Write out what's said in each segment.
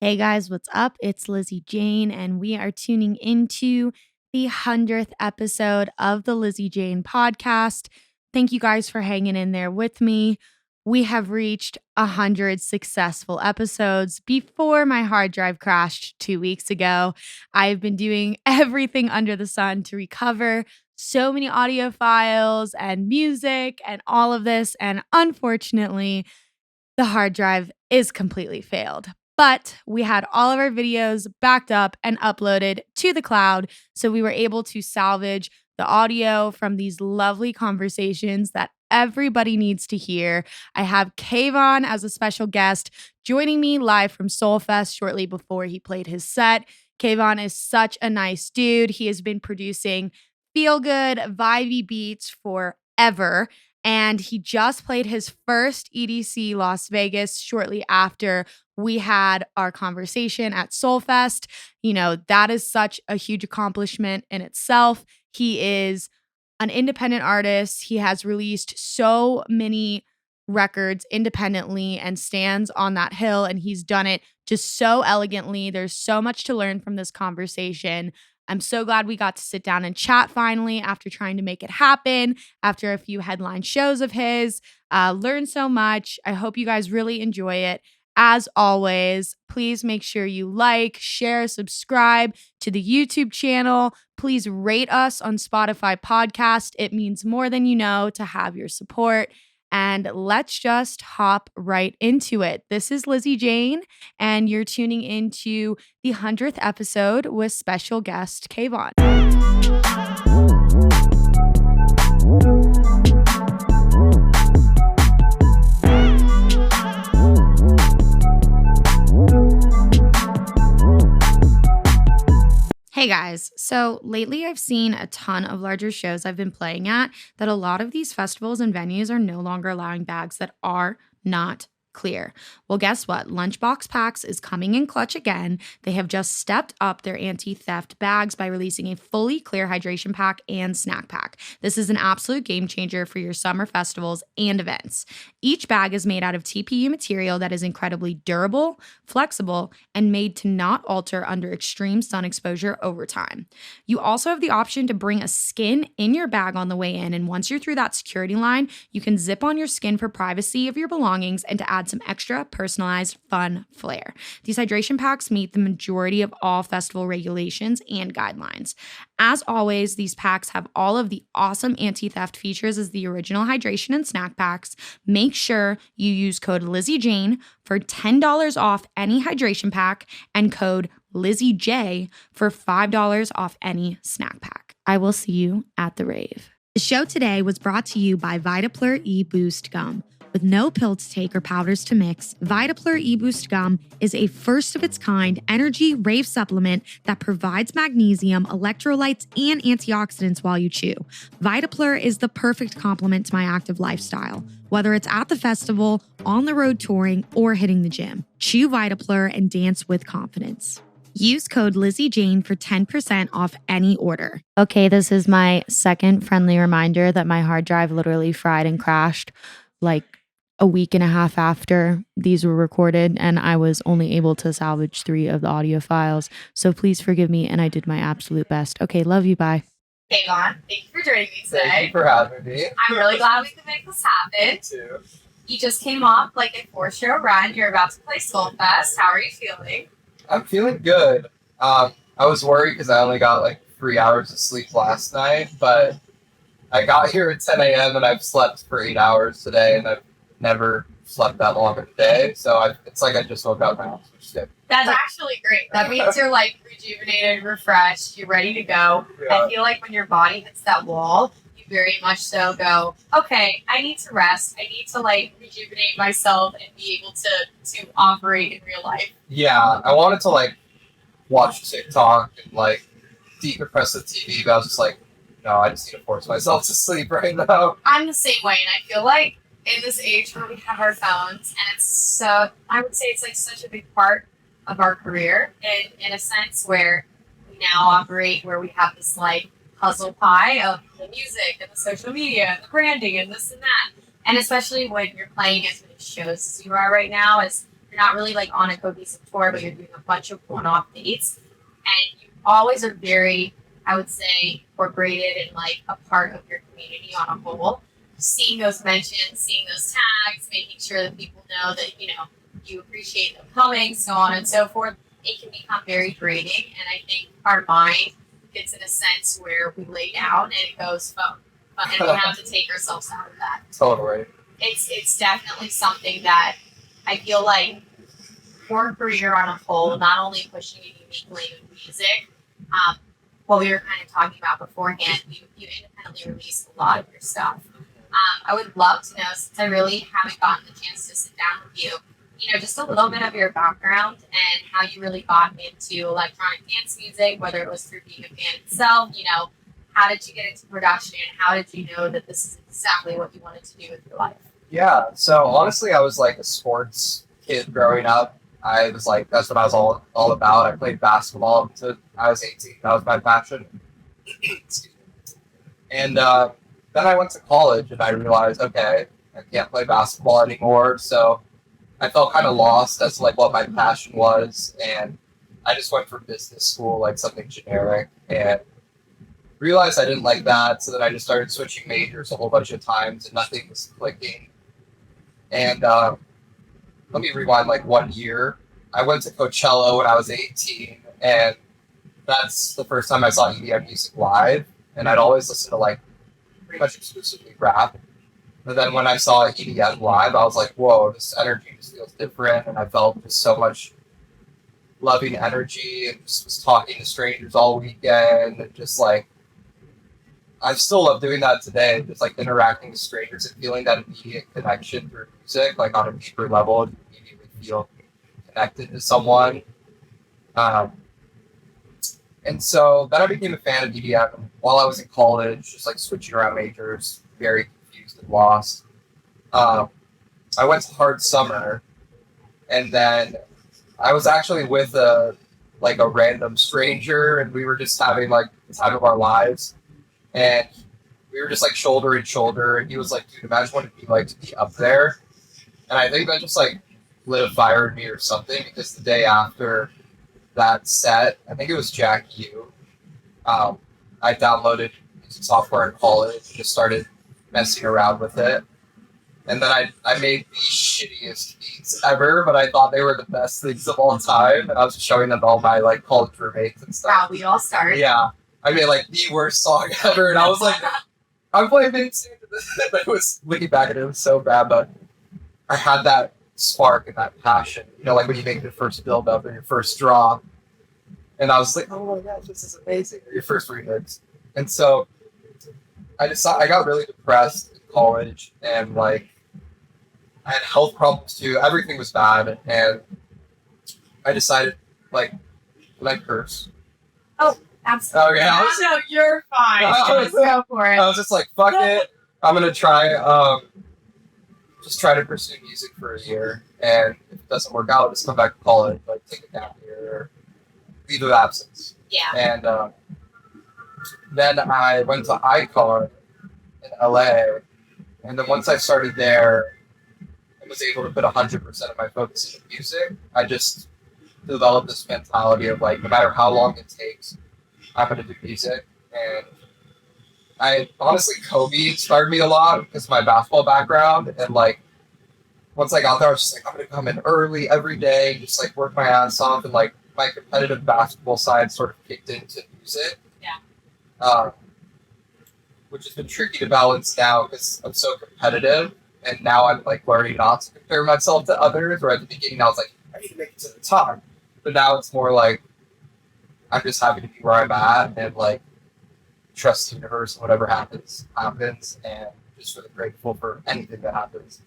Hey guys, what's up? It's Lizzy Jane, and we are tuning into the 100th episode of the Lizzy Jane podcast. Thank you guys for hanging in there with me. We have reached 100 successful episodes before my hard drive crashed 2 weeks ago. I've been doing everything under the sun to recover so many audio files and music and all of this, and unfortunately, the hard drive is completely failed. But we had all of our videos backed up and uploaded to the cloud. So we were able to salvage the audio from these lovely conversations that everybody needs to hear. I have Kaivon as a special guest joining me live from Soulfest shortly before he played his set. Kaivon is such a nice dude. He has been producing feel good, vibey beats forever. And he just played his first EDC Las Vegas shortly after we had our conversation at Soulfest. You know, that is such a huge accomplishment in itself. He is an independent artist. He has released so many records independently and stands on that hill, and he's done it just so elegantly. There's so much to learn from this conversation. I'm so glad we got to sit down and chat finally after trying to make it happen, after a few headline shows of his. Learned so much. I hope you guys really enjoy it. As always, please make sure you like, share, subscribe to the YouTube channel. Please rate us on Spotify podcast. It means more than you know to have your support. And let's just hop right into it. This is Lizzy Jane, and you're tuning into the 100th episode with special guest Kaivon. Hey guys, so lately I've seen a ton of larger shows I've been playing at that a lot of these festivals and venues are no longer allowing bags that are not clear. Well, guess what? Lunchbox Packs is coming in clutch again. They have just stepped up their anti-theft bags by releasing a fully clear hydration pack and snack pack. This is an absolute game changer for your summer festivals and events. Each bag is made out of TPU material that is incredibly durable, flexible, and made to not alter under extreme sun exposure over time. You also have the option to bring a skin in your bag on the way in, and once you're through that security line, you can zip on your skin for privacy of your belongings and to add some extra personalized fun flair. These hydration packs meet the majority of all festival regulations and guidelines. As always, these packs have all of the awesome anti-theft features as the original hydration and snack packs. Make sure you use code LizzyJane for $10 off any hydration pack and code LizzyJ for $5 off any snack pack. I will see you at the rave. The show today was brought to you by Vitaplur E-Boost Gum. With no pill to take or powders to mix, Vitaplur E-Boost Gum is a first-of-its-kind energy rave supplement that provides magnesium, electrolytes, and antioxidants while you chew. Vitaplur is the perfect complement to my active lifestyle, whether it's at the festival, on the road touring, or hitting the gym. Chew Vitaplur and dance with confidence. Use code LizzyJane for 10% off any order. Okay, this is my second friendly reminder that my hard drive literally fried and crashed like a week and a half after these were recorded, and I was only able to salvage 3 of the audio files. So please forgive me, and I did my absolute best. Okay, love you, bye. Hey, Vaughn, thank you for joining me today. Thank you for having me. I'm really glad we could make this happen. Me too. You just came off like a 4-show run. You're about to play Soulfest. How are you feeling? I'm feeling good. I was worried because I only got like 3 hours of sleep last night, but I got here at 10 a.m. and I've slept for 8 hours today, and I've never slept that long in a day. So it's like I just woke up now, which is good. That's actually great. That means you're like rejuvenated, refreshed, you're ready to go. Yeah. I feel like when your body hits that wall, you very much so go, okay, I need to rest. I need to like rejuvenate myself and be able to operate in real life. Yeah, I wanted to like watch TikTok and like decompress the TV, but I was just like, no, I just need to force myself to sleep right now. I'm the same way, and I feel like in this age where we have our phones, and it's so, I would say it's like such a big part of our career, and in a sense where we now operate where we have this like puzzle pie of the music and the social media and the branding and this and that. And especially when you're playing as many shows as you are right now, as you're not really like on a cohesive tour, but you're doing a bunch of one-off dates, and you always are very, I would say, incorporated and like a part of your community on a whole. Seeing those mentions, seeing those tags, making sure that people know that, you know, you appreciate them coming, so on and so forth. It can become very draining, and I think our mind gets in a sense where we lay down and it goes phone, and we have to take ourselves out of that. Totally. It's definitely something that I feel like your career on a whole, not only pushing you uniquely with music, what we were kind of talking about beforehand, you independently release a lot of your stuff. I would love to know, since I really haven't gotten the chance to sit down with you, you know, just a little bit of your background and how you really got into electronic dance music, whether it was through being a fan itself, you know, how did you get into production? How did you know that this is exactly what you wanted to do with your life? Yeah, so honestly, I was like a sports kid growing up. I was like, that's what I was all about. I played basketball until I was 18. That was my passion. Excuse me. And then I went to college and I realized, okay, I can't play basketball anymore. So I felt kind of lost as to like what my passion was. And I just went for business school, like something generic, and realized I didn't like that. So then I just started switching majors a whole bunch of times and nothing was clicking. And let me rewind like 1 year. I went to Coachella when I was 18, and that's the first time I saw EDM music live. And I'd always listen to like pretty much exclusively rap. But then when I saw EDM live, I was like, whoa, this energy just feels different. And I felt just so much loving energy and just was talking to strangers all weekend. And just like, I still love doing that today, just like interacting with strangers and feeling that immediate connection through music, like on a deeper level, and immediately feel connected to someone. And so then I became a fan of EDM while I was in college, just like switching around majors, very confused and lost. I went to Hard Summer, and then I was actually with a random stranger, and we were just having like the time of our lives. And we were just like shoulder to shoulder, and he was like, dude, imagine what it'd be like to be up there. And I think that just like lit a fire in me or something, because the day after that set, I think it was Jack U, I downloaded music software in college and just started messing around with it. And then I made the shittiest beats ever, but I thought they were the best things of all time. And I was just showing them to all my like college roommates and stuff. Wow, we all started. Yeah. I made like the worst song ever, and I was like, I'm playing big soon to this, but it was looking back at it, it was so bad. But I had that spark and that passion, you know, like when you make your first build up or your first draw, and I was like, oh my gosh, this is amazing, or your first remix. And so I got really depressed in college, and like I had health problems too. Everything was bad, and I decided, like, can I curse? Oh. Absolutely. Okay, No, you're fine. Just go for it. I was just like, fuck it. I'm gonna try, just try to pursue music for a year, and if it doesn't work out, just come back to college, like take a gap year, or leave of absence. Yeah. And then I went to Icon in LA, and then once I started there, I was able to put 100% of my focus into music. I just developed this mentality of like, no matter how long it takes, I'm going to do music. And I honestly, Kobe inspired me a lot because of my basketball background. And like, once I got there, I was just like, I'm going to come in early every day, just like work my ass off. And like, my competitive basketball side sort of kicked into music. Yeah. Which has been tricky to balance now because I'm so competitive. And now I'm like learning not to compare myself to others. Where at the beginning, I was like, I need to make it to the top. But now it's more like, I'm just happy to be where I'm at and like trust the universe and whatever happens, and just really grateful for anything that happens.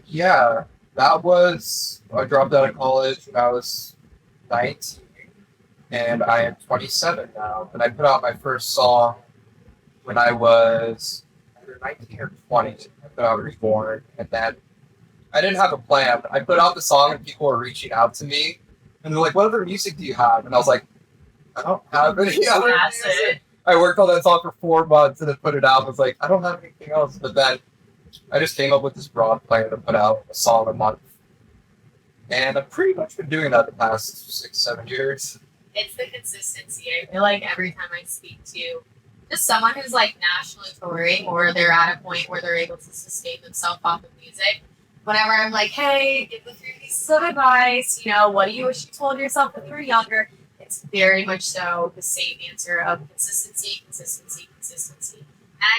Yeah, that was, I dropped out of college when I was 19, and I am 27 now. And I put out my first song when I was either 19 or 20. I put out Reborn, and then I didn't have a plan. I put out the song and people were reaching out to me. And they're like, what other music do you have? And I was like, I don't have any other music. I worked on that song for 4 months and then put it out. I was like, I don't have anything else. But then I just came up with this broad plan to put out a song a month. And I've pretty much been doing that the past 6-7 years. It's the consistency. I feel like every time I speak to just someone who's like nationally touring or they're at a point where they're able to sustain themselves off of music, whenever I'm like, hey, give the 3 pieces of advice, what do you wish you told yourself when you were younger? It's very much so the same answer of consistency, consistency, consistency. And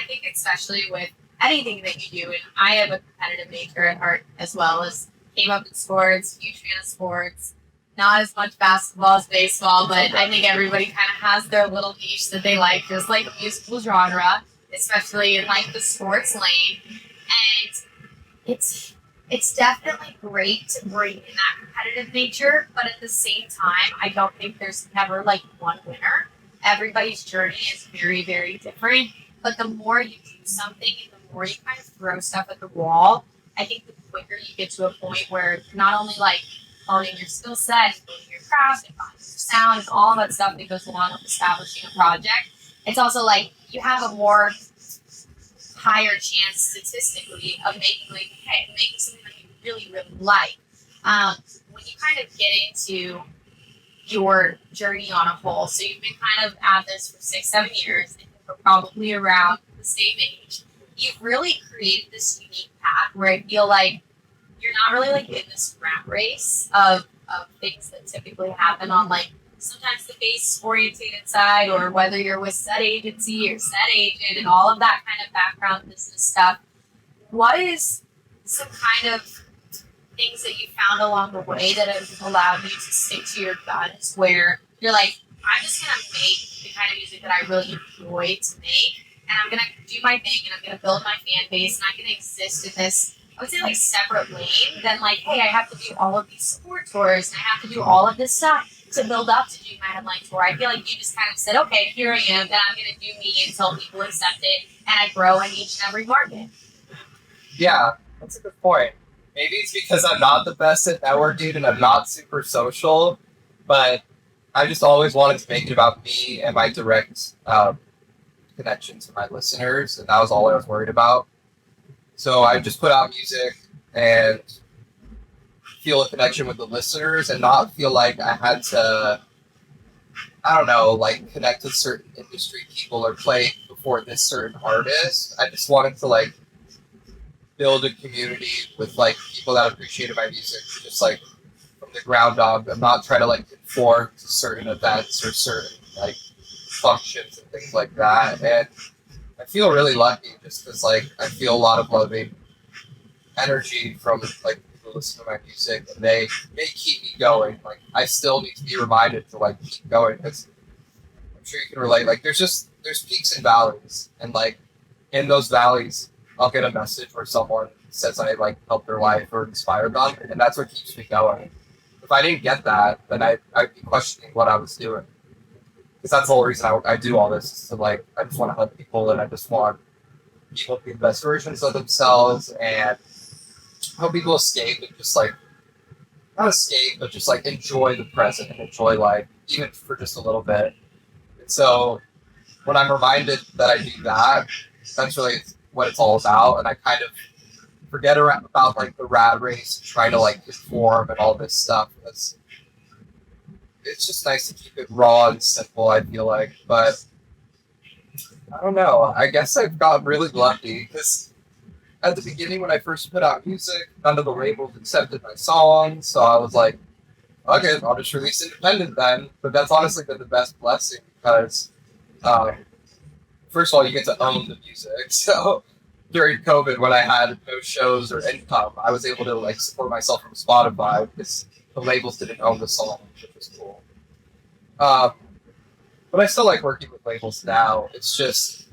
I think especially with anything that you do, and I have a competitive nature at heart as well as came up in sports, huge fan of sports, not as much basketball as baseball, but I think everybody kind of has their little niche that they like, just like musical genre, especially in like the sports lane. And it's definitely great to bring in that competitive nature, but at the same time, I don't think there's never like one winner. Everybody's journey is very, very different. But the more you do something and the more you kind of throw stuff at the wall, I think the quicker you get to a point where you're not only like honing your skill set, and building your craft, and finding your sound, and all that stuff that goes along with establishing a project, it's also like you have a more higher chance statistically of making something that you really, really like. When you kind of get into your journey on a whole, so you've been kind of at this for 6-7 years, and you're probably around the same age, you've really created this unique path where I feel like you're not really like in this rat race of things that typically happen on like sometimes the base orientated side, or whether you're with set agency or set agent and all of that kind of background business stuff. What is some kind of things that you found along the way that have allowed you to stick to your guns where you're like, I'm just going to make the kind of music that I really enjoy to make, and I'm going to do my thing, and I'm going to build my fan base, and I'm going to exist in this, I would say, like, separate lane than, like, hey, I have to do all of these support tours, and I have to do all of this stuff to build up to do my headline tour. I feel like you just kind of said, okay, here I am, then I'm going to do me until people accept it, and I grow in each and every market. Yeah, that's a good point. Maybe it's because I'm not the best at networking and I'm not super social, but I just always wanted to make it about me and my direct connection to my listeners, and that was all I was worried about. So I just put out music and feel a connection with the listeners and not feel like I had to, I don't know, like connect with certain industry people or play before this certain artist. I just wanted to like build a community with like people that appreciated my music, just like from the ground up. I'm not trying to like conform to certain events or certain like functions and things like that. And I feel really lucky just because like I feel a lot of loving energy from like people who listen to my music, and they keep me going. Like I still need to be reminded to like keep going because I'm sure you can relate. Like there's peaks and valleys, and like in those valleys I'll get a message where someone says I like helped their life or inspired them, and that's what keeps me going. If I didn't get that, then I'd be questioning what I was doing. Because that's the whole reason I do all this. Is to like, I just want to help people, and I just want people to be the best versions of themselves, and help people escape and just like, not escape, but just like enjoy the present and enjoy life, even for just a little bit. And so when I'm reminded that I do that, that's really what it's all about, and I kind of forget about like the rat race, trying to like conform and all this stuff. It's just nice to keep it raw and simple, I feel like. But I don't know. I guess I've gotten really lucky because at the beginning when I first put out music, none of the labels accepted my songs, so I was like, okay, I'll just release independent then. But that's honestly been the best blessing because first of all, you get to own the music. So during COVID, when I had no shows or income, I was able to like support myself from Spotify because the labels didn't own the song, which was cool. But I still like working with labels now. It's just,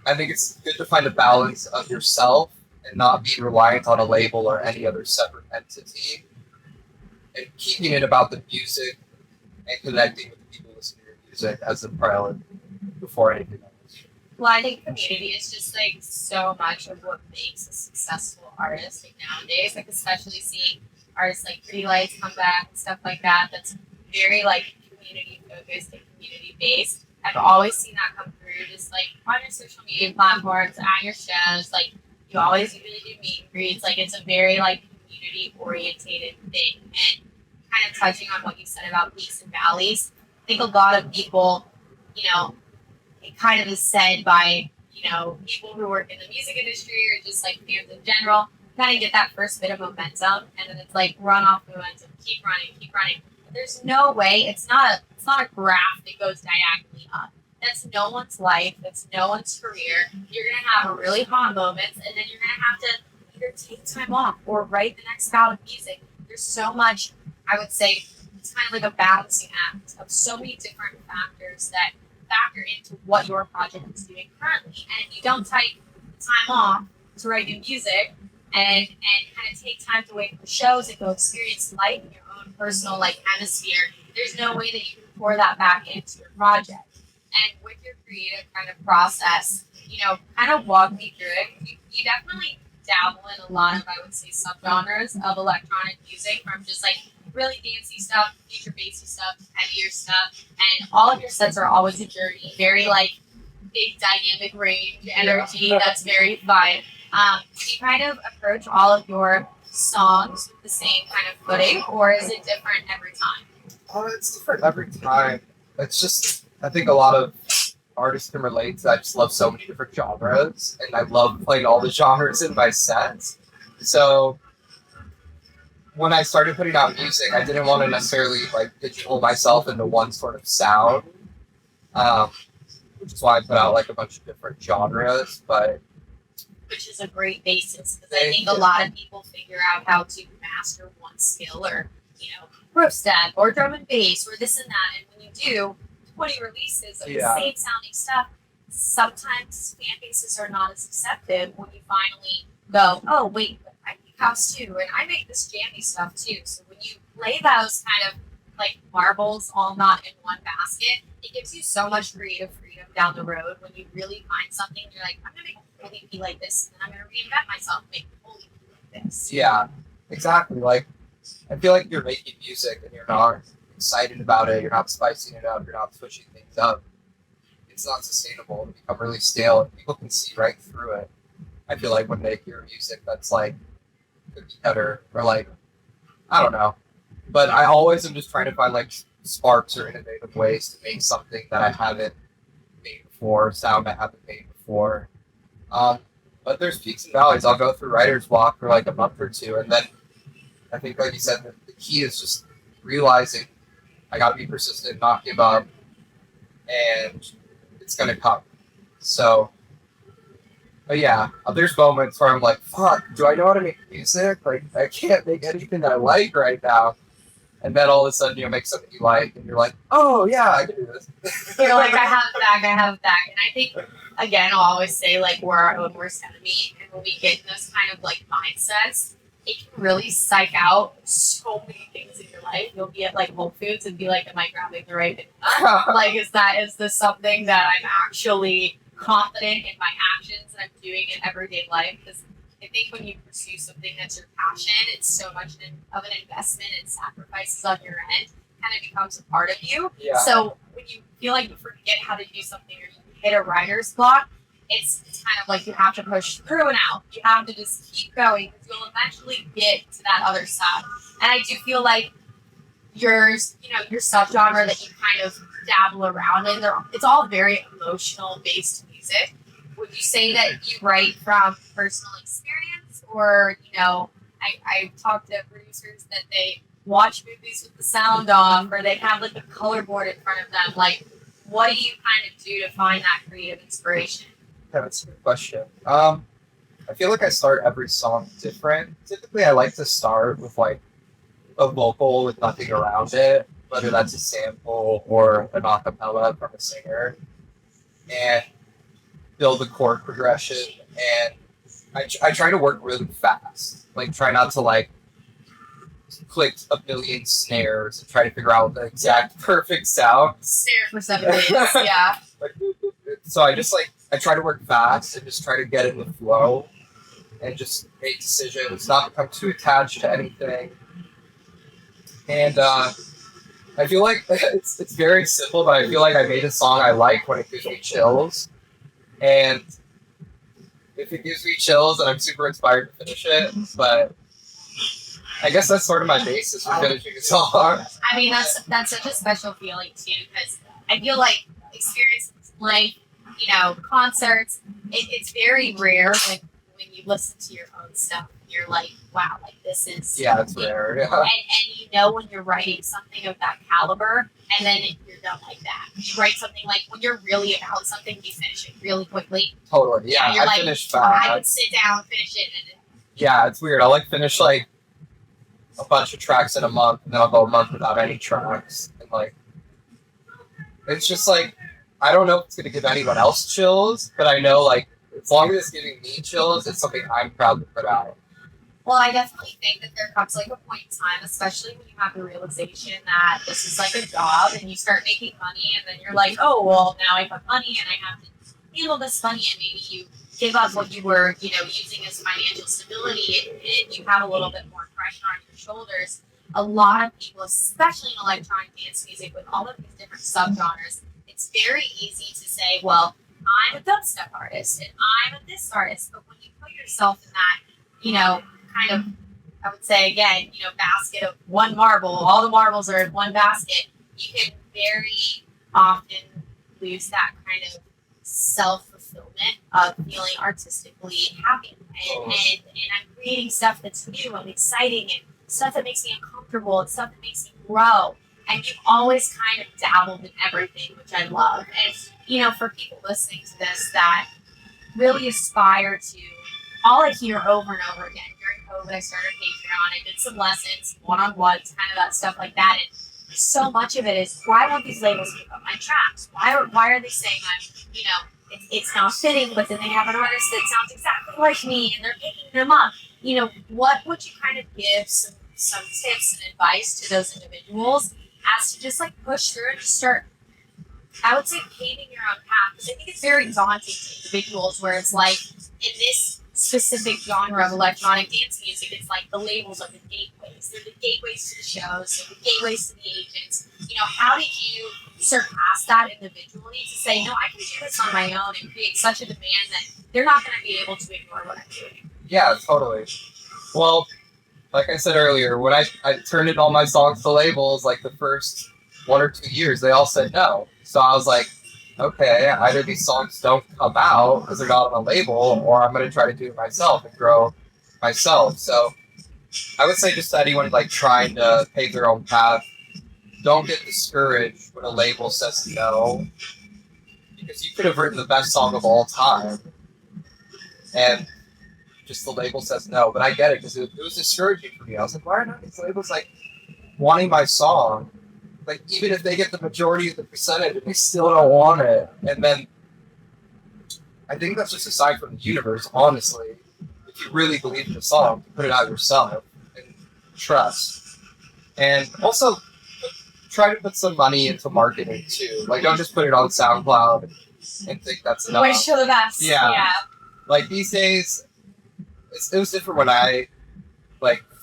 I think it's good to find a balance of yourself and not being reliant on a label or any other separate entity, and keeping it about the music and connecting with the people listening to your music as a priority before anything else. Well, I think community is just like so much of what makes a successful artist like nowadays, like especially seeing artists like Pretty Lights come back and stuff like that. That's very like community focused and community based. I've always seen that come through just like on your social media platforms, at your shows, like You always usually do meet and greets. Like, it's a very, like, community-orientated thing. And kind of touching on what you said about peaks and valleys, I think a lot of people, it kind of is said by, people who work in the music industry or just, like, fans in general, kind of get that first bit of momentum, and then it's like run off the momentum, keep running. But there's no way, it's not a graph that goes diagonally up. That's no one's life. That's no one's career. You're going to have really hot moments, and then you're going to have to either take time off or write the next bout of music. There's so much, I would say, it's kind of like a balancing act of so many different factors that factor into what your project is doing currently. And if you don't take time off to write new music and kind of take time to wait for shows and go experience life in your own personal, like, hemisphere, there's no way that you can pour that back into your project. And with your creative kind of process, kind of walk me through it. You definitely dabble in a lot of, I would say, subgenres of electronic music, from just like really dancey stuff, future bassy stuff, heavier stuff, and all of your sets are always a journey. Very like big dynamic range energy. That's very fun. Do you kind of approach all of your songs with the same kind of footing, or is it different every time? It's different every time. It's just, I think a lot of artists can relate to. I just love so many different genres, and I love playing all the genres in my sets. So when I started putting out music, I didn't want to necessarily like pigeonhole myself into one sort of sound, which is why I put out like a bunch of different genres. But which is a great basis, because I think a lot of people figure out how to master one skill, or rough step or drum and bass or this and that, and when you do 20 releases of the same sounding stuff, sometimes fan bases are not as accepted when you finally go, oh wait, but I make house too, and I make this jammy stuff too. So when you lay those kind of like marbles all not in one basket, it gives you so much creative freedom down the road when you really find something. You're like, I'm gonna make a whole EP like this, and then I'm gonna reinvent myself and make a whole EP like this. Yeah, exactly. Like, I feel like you're making music and you're not excited about it, you're not spicing it up, you're not switching things up. It's not sustainable. It'll become really stale, and people can see right through it. I feel like when they hear music that's like cookie cutter, or like, I don't know. But I always am just trying to find like sparks or innovative ways to make something that I haven't made before, sound I haven't made before. But there's peaks and valleys. I'll go through writer's block for like a month or two, and then I think, like you said, the key is just realizing I gotta be persistent, not give up, and it's gonna come. So, but yeah, there's moments where I'm like, fuck, do I know how to make music? Like, I can't make anything that I like right now. And then all of a sudden you make something you like, and you're like, oh yeah, I can do this. You're like, I have it back. And I think, again, I'll always say, like, we're our own worst enemy. And when we get in those kind of, like, mindsets, it can really psych out so many things in your life. You'll be at, like, Whole Foods and be like, am I grabbing the right banana? Like, is this something that I'm actually confident in my actions and I'm doing in everyday life? Because I think when you pursue something that's your passion, it's so much of an investment and sacrifices on your end kind of becomes a part of you. Yeah. So when you feel like you forget how to do something, or you hit a writer's block, it's kind of like you have to push through and out. You have to just keep going, because you'll eventually get to that other side. And I do feel like your subgenre that you kind of dabble around in, it's all very emotional based music. Would you say that you write from personal experience, or, I talk to producers that they watch movies with the sound off, or they have like a color board in front of them? Like, what do you kind of do to find that creative inspiration? Yeah, that's a good question. I feel like I start every song different. Typically, I like to start with like a vocal with nothing around it, whether that's a sample or an acapella from a singer, and build a chord progression. And I try to work really fast. Like, try not to like click a million snares and try to figure out the exact perfect sound. Snare for 7 days, yeah. So I try to work fast and just try to get in the flow and just make decisions, not become too attached to anything. And I feel like it's very simple, but I feel like I made a song I like when it gives me chills. And if it gives me chills, then I'm super inspired to finish it. But I guess that's sort of my basis for finishing a song. I mean, that's such a special feeling too, because I feel like experiences like, concerts, it's very rare when you listen to your own stuff, you're like, wow, like this is it's rare. Yeah. And when you're writing something of that caliber, and then you're done like that. You write something like when you're really about something, you finish it really quickly. Totally. Yeah, you're I finished fast. I would sit down, finish it, and yeah, it's weird. I'll finish a bunch of tracks in a month, and then I'll go a month without any tracks, and it's just I don't know if it's gonna give anyone else chills, but I know as long as it's giving me chills, it's something I'm proud to put out. Well, I definitely think that there comes a point in time, especially when you have the realization that this is a job and you start making money, and then you're like, oh, well, now I have money and I have to handle this money, and maybe you give up what you were, using as financial stability, and you have a little bit more pressure on your shoulders. A lot of people, especially in electronic dance music, with all of these different subgenres, it's very easy to say, well, I'm a dubstep artist and I'm a this artist. But when you put yourself in that, kind of, I would say again, basket of one marble, all the marbles are in one basket, you can very often lose that kind of self-fulfillment of feeling artistically happy. And I'm creating stuff that's new and exciting and stuff that makes me uncomfortable and stuff that makes me grow. And you've always kind of dabbled in everything, which I love. And, for people listening to this that really aspire to, all I hear over and over again, during COVID, I started Patreon, I did some lessons, one-on-ones, kind of that stuff like that. And so much of it is, why won't these labels pick up my tracks? Why are they saying it's not fitting, but then they have an artist that sounds exactly like me and they're picking them up? What would you kind of give some tips and advice to those individuals as to just push through and just start, I would say, paving your own path? Because I think it's very daunting to individuals where it's in this specific genre of electronic dance music, it's the labels are the gateways. They're the gateways to the shows, they're the gateways to the agents. How did you surpass that individually to say, no, I can do this on my own and create such a demand that they're not going to be able to ignore what I'm doing? Yeah, totally. Well, like I said earlier, when I turned in all my songs to labels, the first 1 or 2 years, they all said no. So I was like, okay, either these songs don't come out because they're not on a label, or I'm going to try to do it myself and grow myself. So I would say just to anyone trying to pave their own path, don't get discouraged when a label says no, because you could have written the best song of all time, and just the label says no. But I get it, because it was discouraging for me. I was like, why are not these labels wanting my song? Even if they get the majority of the percentage, they still don't want it. And then I think that's just a sign from the universe, honestly. If you really believe in the song, put it out yourself and trust. And also try to put some money into marketing too. Don't just put it on SoundCloud and think that's enough. Wish for the best. Yeah. These days, it was different when I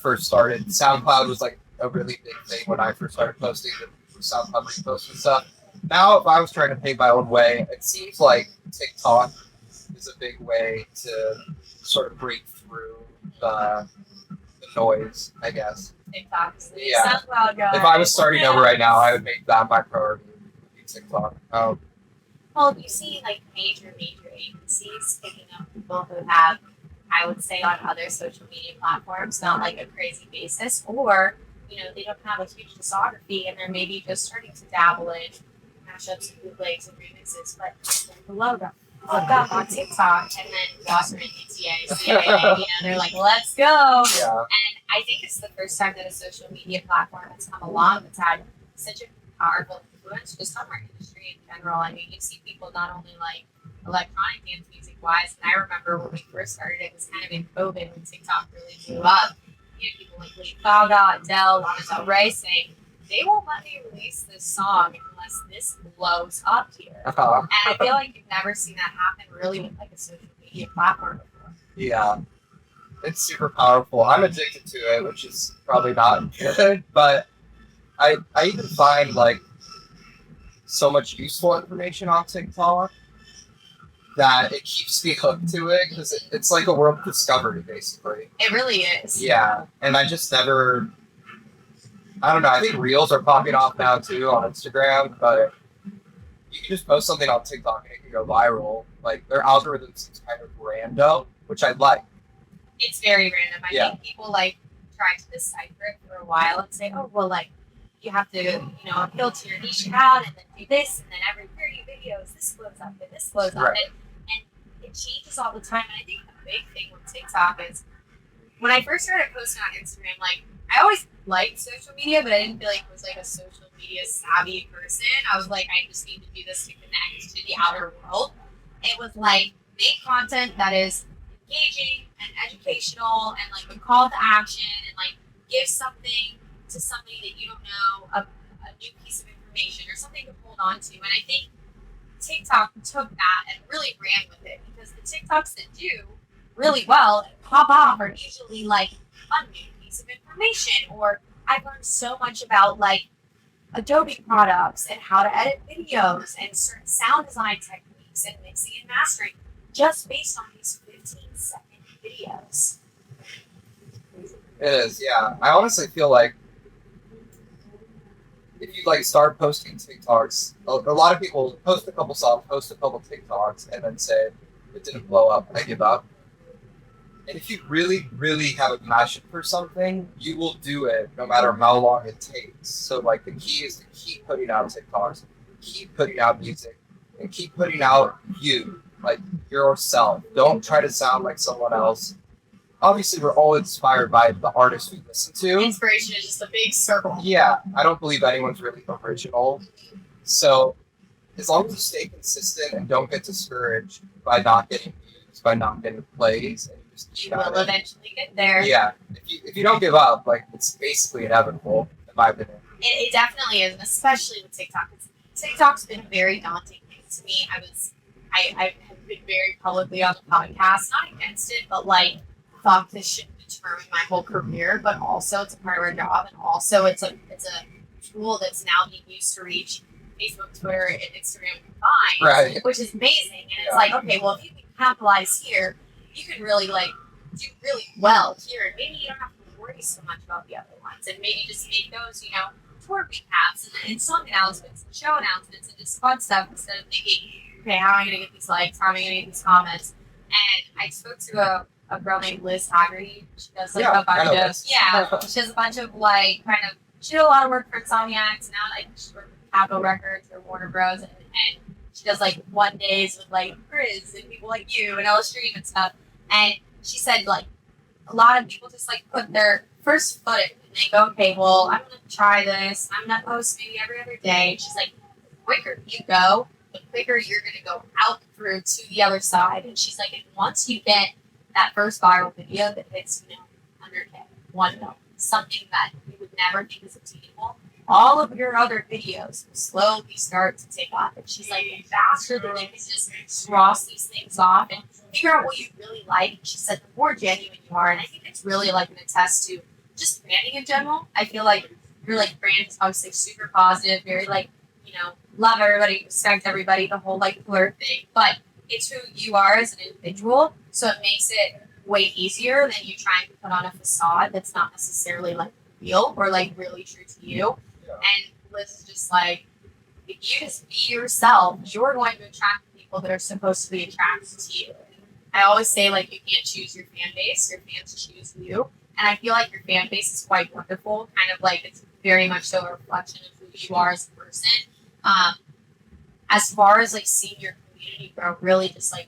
first started. SoundCloud was a really big thing when I first started posting the SoundCloud reposts and stuff. Now, if I was trying to pay my own way, it seems like TikTok is a big way to sort of break through the noise, I guess. TikTok. Yeah. SoundCloud guy. If I was starting over right now, I would make that my priority. TikTok. Well, you see, major agencies picking up people who have, I would say, on other social media platforms, not a crazy basis, or they don't have a huge discography and they're maybe just starting to dabble in mashups and bootlegs and remixes, but the logo look up on TikTok, and then Blossom and UTA, they're like, let's go. Yeah. And I think it's the first time that a social media platform has come along that's had such a powerful influence just on our industry in general. I mean, you see people not only electronic dance music wise, and I remember when we first started, it was kind of in COVID when TikTok really blew up. You had people like Lady Gaga, Adele, Lana Del Rey saying, they won't let me release this song unless this blows up here. Uh-huh. And I feel like you've never seen that happen really with a social media platform before. Yeah. It's super powerful. I'm addicted to it, which is probably not good, but I even find so much useful information on TikTok. that it keeps me hooked to it because it's like a world discovery, basically. It really is. Yeah, and I just never. I don't know. I think reels are popping off now too on Instagram, but you can just post something on TikTok and it can go viral. Like their algorithm seems kind of random, which I like. It's very random. I think people like try to decipher it for a while and say, oh, well, like you have to, appeal to your niche crowd and then do this, and then every 30 videos, this blows up and this blows up, and it changes all the time. And I think the big thing with TikTok is when I first started posting on Instagram, like I always liked social media, but I didn't feel like I was like a social media savvy person. I was like, I just need to do this to connect to the outer world. It was like make content that is engaging and educational and like a call to action and like give something to somebody that you don't know, a new piece of information or something to hold on to. And I think TikTok took that and really ran with it because the TikToks that do really well and pop off are usually like a new piece of information, or I've learned so much about like Adobe products and how to edit videos and certain sound design techniques and mixing and mastering just based on these 15-second videos. It is, yeah. I honestly feel like if you like start posting TikToks, a lot of people post a couple songs, post a couple TikToks, and then say it didn't blow up. I give up. And if you really, really have a passion for something, you will do it no matter how long it takes. So like the key is to keep putting out TikToks, keep putting out music, and keep putting out you, like yourself. Don't try to sound like someone else. Obviously, we're all inspired by the artists we listen to. Inspiration is just a big circle. Yeah, I don't believe anyone's really original. So as long as you stay consistent and don't get discouraged by not getting views, by not getting plays, and you just keep You will eventually get there. Yeah, if you don't give up, like it's basically inevitable, in my opinion. It definitely is, and especially with TikTok. TikTok's been a very daunting thing to me. I have been very publicly on the podcast, not against it, but like thought this should determine my whole career, but also it's a part of our job, and also it's a tool that's now being used to reach Facebook, Twitter, and Instagram combined, Right. which is amazing. And it's like, okay, well, if you can capitalize here, you can really like do really well here, and maybe you don't have to worry so much about the other ones, and maybe just make those, tour recaps and song announcements and show announcements and just fun stuff instead of thinking, okay, how am I going to get these likes? How am I going to get these comments? And I spoke to a girl named Liz Haggerty. She does like a bunch of she does a bunch of like she did a lot of work for Insomniacs. Now like she works with Capitol Records or Warner Bros. And she does like one days with like Grizz and people like you and Ella Stream and stuff. And she said like a lot of people just like put their first foot in and they go, okay, well I'm gonna try this. I'm gonna post maybe every other day. And she's like, the quicker you go, the quicker you're gonna go out through to the other side. And she's like, and once you get that first viral video that hits, 100K, 1 million, something that you would never think is attainable, all of your other videos will slowly start to take off. And she's like, faster than they can just cross these things off and figure out what you really like. And she said, the more genuine you are, and I think it's really like an attest to just branding in general. I feel like your like brand is obviously super positive, very like, love everybody, respect everybody, the whole like flirt thing, but it's who you are as an individual, so it makes it way easier than you trying to put on a facade that's not necessarily like real or like really true to you. Yeah. And Liz is just like, if you just be yourself, you're going to attract the people that are supposed to be attracted to you. I always say like you can't choose your fan base, your fans choose you. And I feel like your fan base is quite wonderful, kind of like it's very much so a reflection of who you are as a person. As far as like seeing your community grow really just like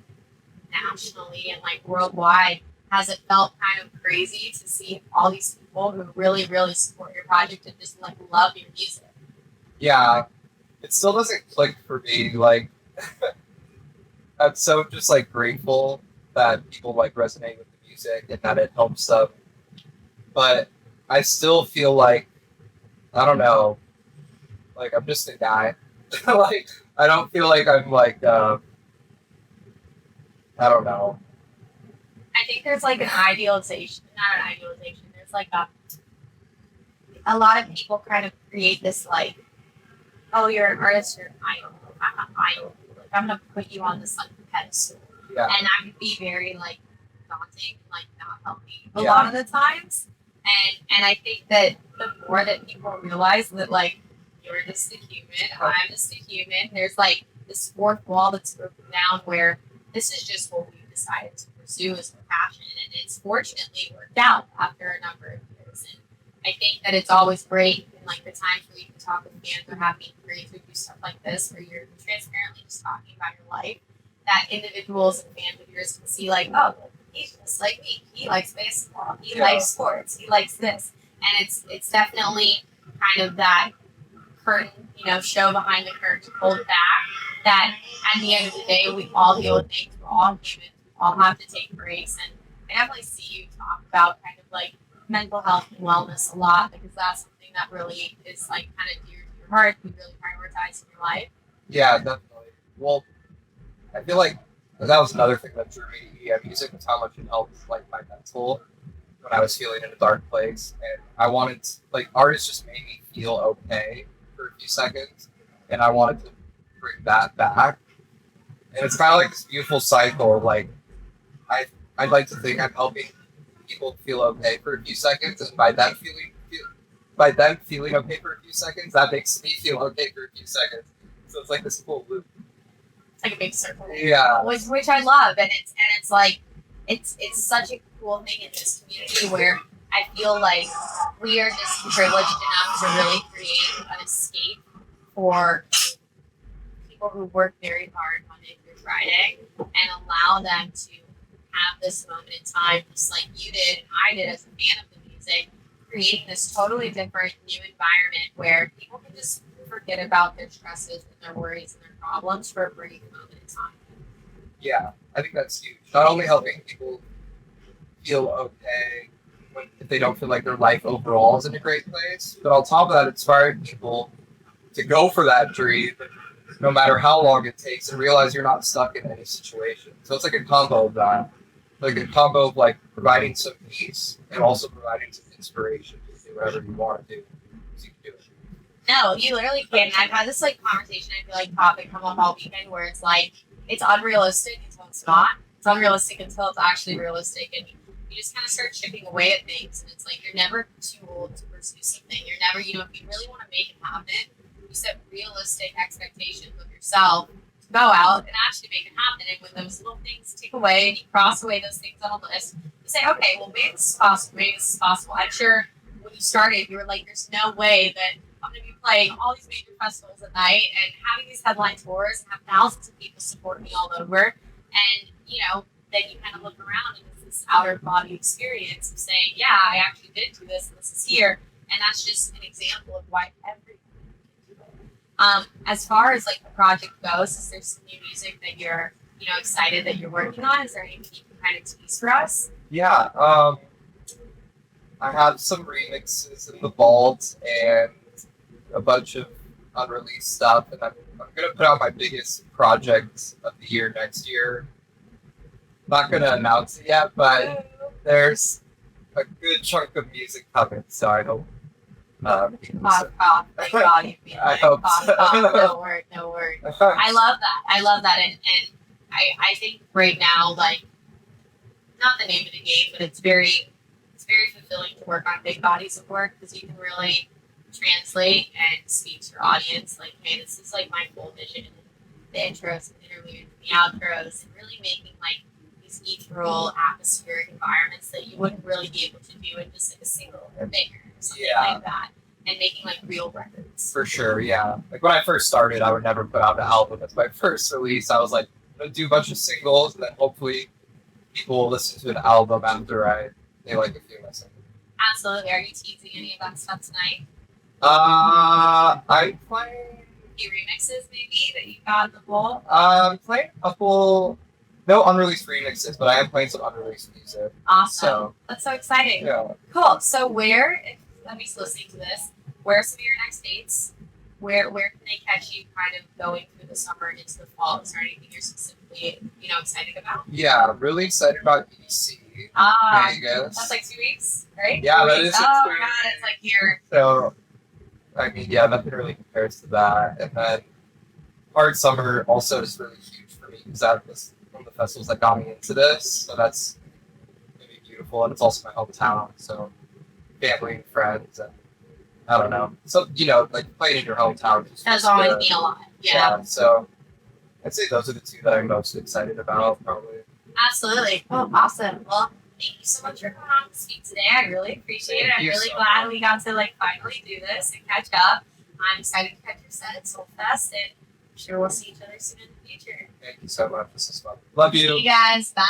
nationally and like worldwide, has it felt kind of crazy to see all these people who really, really support your project and just like love your music? Yeah, it still doesn't click for me. Like, I'm so just like grateful that people like resonate with the music and that it helps them. But I still feel like, I don't know, like I'm just a guy. Like, I don't feel like I'm like, I don't know. I think there's like an idealization, not an idealization, there's like a lot of people kind of create this like, oh, you're an artist, you're an idol. I'm an idol. Like, I'm going to put you on this like pedestal. Yeah. And that could be very like daunting, like not healthy a Yeah. lot of the times. And I think that the more that people realize that like you're just a human, I'm just a human, there's like this fourth wall that's broken down where this is just what we decided to pursue as a passion, and it's fortunately worked out after a number of years. And I think that it's always great in like the times where you can talk with fans or have meet and greets or do stuff like this where you're transparently just talking about your life, that individuals and fans of yours can see like, oh, he's just like me. He likes baseball. He likes sports. He likes this. And it's definitely kind of that curtain, show behind the curtain, hold back. That at the end of the day, we all deal with things. We're all humans. We all have to take breaks. And I definitely see you talk about kind of like mental health and wellness a lot, because that's something that really is like kind of dear to your heart. You really prioritize in your life. Yeah, definitely. Well, I feel like that was another thing that drew me to music, was how much it helped like my mental when I was feeling in a dark place. And I wanted to, like, artists just made me feel okay for a few seconds, and I wanted to bring that back. And it's kind of like this beautiful cycle of like, I'd like to think I'm helping people feel okay for a few seconds, and by them feeling okay for a few seconds, that makes me feel okay for a few seconds. So it's like this cool loop. It's like a big circle. Yeah. Which I love, and it's like it's such a cool thing in this community where I feel like we are just privileged enough to really create an escape for people who work very hard Monday through Friday, and allow them to have this moment in time, just like you did and I did as a fan of the music, creating this totally different new environment where people can just forget about their stresses and their worries and their problems for a brief moment in time. Yeah, I think that's huge. Not only helping people feel okay if they don't feel like their life overall is in a great place, but on top of that, inspiring people to go for that dream, no matter how long it takes, and realize you're not stuck in any situation. So it's like a combo of that. Like a combo of like providing some peace and also providing some inspiration to do whatever you want to do. So you can do it. No, you literally can. I've had this like conversation, I feel like topic come up all weekend where it's like it's unrealistic until it's not. It's unrealistic until it's actually realistic, and you just kind of start chipping away at things, and it's like you're never too old to pursue something. You're never, if you really want to make it happen, you set realistic expectations of yourself to go out and actually make it happen. And when those little things tick away and you cross away those things on a list, you say, okay, well, maybe this is possible. Maybe this is possible. I'm sure when you started, you were like, there's no way that I'm going to be playing all these major festivals at night and having these headline tours and have thousands of people support me all over. And, then you kind of look around and it's this outer body experience of saying, yeah, I actually did do this and this is here. And that's just an example of why everyone can do it. As far as like the project goes, is there some new music that you're, excited that you're working on? Is there anything you can kind of tease for us? Yeah, I have some remixes in the vault and a bunch of unreleased stuff, and I'm gonna put out my biggest project of the year next year. Not gonna announce it yet, but there's a good chunk of music coming, so I hope. Cough. Thank God you've been I hope so. No word. I love that, and I think right now, like, not the name of the game, but it's very fulfilling to work on big bodies of work because you can really translate and speak to your audience. Like, hey, this is like my full vision. The intros, the interludes, the outros, and really making like these ethereal atmospheric environments that you wouldn't really be able to do in just like a single or bigger or something like that. And making like real records. For sure, yeah. Like when I first started, I would never put out an album as my first release. I was like, I'm gonna do a bunch of singles, and then hopefully people will listen to an album after they like a few of my singles. Absolutely. Are you teasing any of that stuff tonight? I'm playing A few remixes maybe that you got in the bowl? playing a couple, no unreleased remixes, but I am playing some unreleased music. Awesome. So, that's so exciting. yeah. Cool. So where, if somebody's listening to this, where are some of your next dates? Where can they catch you kind of going through the summer into the fall? Is there anything you're specifically, excited about? Yeah, I'm really excited about EDC. Vegas. That's like 2 weeks, right? Yeah, 2 that weeks. is. Oh my God, it's like here. So, I mean, yeah, nothing really compares to that. And then Hard Summer also is really huge for me because I have this one of the festivals that got me into this. So that's gonna be beautiful, and it's also my hometown. So family and friends, and I don't know. So like playing in your hometown That's always mean a lot. Yeah. So I'd say those are the two that I'm most excited about, probably. Absolutely. Oh, awesome. Well, thank you so much for coming on to speak today. I really appreciate it. I'm really glad we got to finally do this and catch up. I'm excited to catch your set at Soulfest, and I'm sure we'll see each other soon in the future. Thank you so much. This is fun. Love you. See you guys. Bye.